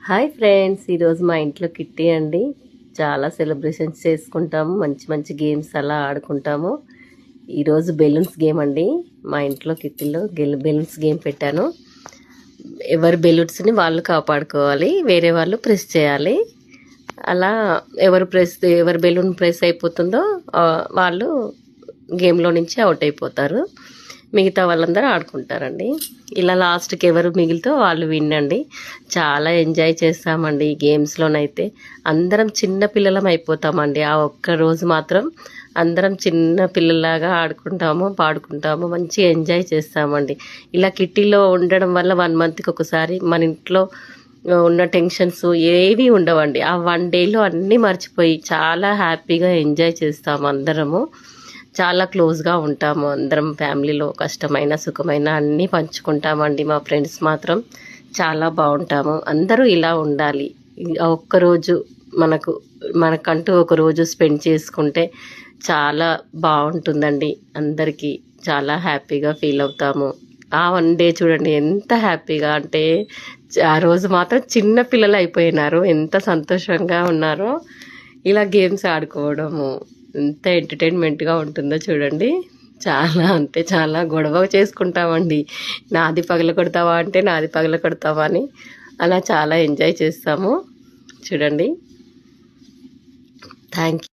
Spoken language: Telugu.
హాయ్ ఫ్రెండ్స్, ఈరోజు మా ఇంట్లో కిట్టి అండి. చాలా సెలబ్రేషన్స్ చేసుకుంటాము, మంచి మంచి గేమ్స్ అలా ఆడుకుంటాము. ఈరోజు బెలూన్స్ గేమ్ అండి. మా ఇంట్లో కిట్టీలో బెలూన్స్ గేమ్ పెట్టాను. ఎవరి బెలూన్స్ని వాళ్ళు కాపాడుకోవాలి, వేరే వాళ్ళు ప్రెస్ చేయాలి. అలా ఎవరి బెలూన్ ప్రెస్ అయిపోతుందో వాళ్ళు గేమ్లో నుంచి అవుట్ అయిపోతారు. మిగతా వాళ్ళందరూ ఆడుకుంటారండి. ఇలా లాస్ట్కి ఎవరు మిగిలితే వాళ్ళు విన్నండి. చాలా ఎంజాయ్ చేస్తామండి ఈ గేమ్స్లోనైతే. అందరం చిన్న పిల్లలం అయిపోతామండి. ఆ ఒక్క రోజు మాత్రం అందరం చిన్న పిల్లల్లాగా ఆడుకుంటాము, పాడుకుంటాము, మంచిగా ఎంజాయ్ చేస్తామండి. ఇలా కిట్టీలో ఉండడం వల్ల 1 మంత్కి ఒకసారి మన ఇంట్లో ఉన్న టెన్షన్స్ ఏవి ఉండవండి. ఆ 1 డేలో అన్నీ మర్చిపోయి చాలా హ్యాపీగా ఎంజాయ్ చేస్తాము. అందరము చాలా క్లోజ్గా ఉంటాము. అందరం ఫ్యామిలీలో కష్టమైన సుఖమైన అన్నీ పంచుకుంటామండి. మా ఫ్రెండ్స్ మాత్రం చాలా బాగుంటాము. అందరూ ఇలా ఉండాలి. ఒక్కరోజు మనకంటూ ఒక రోజు స్పెండ్ చేసుకుంటే చాలా బాగుంటుందండి. అందరికీ చాలా హ్యాపీగా ఫీల్ అవుతాము. ఆ 1 డే చూడండి ఎంత హ్యాపీగా అంటే, ఆ రోజు మాత్రం చిన్న పిల్లలు అయిపోయినారు. ఎంత సంతోషంగా ఉన్నారో. ఇలా గేమ్స్ ఆడుకోవడము ఎంత ఎంటర్టైన్మెంట్గా ఉంటుందో చూడండి. చాలా అంటే చాలా గొడవ చేసుకుంటామండి. నాది పగల కొడతావా అంటే నాది పగల కొడతావా అని అలా చాలా ఎంజాయ్ చేస్తాము చూడండి. Thank you.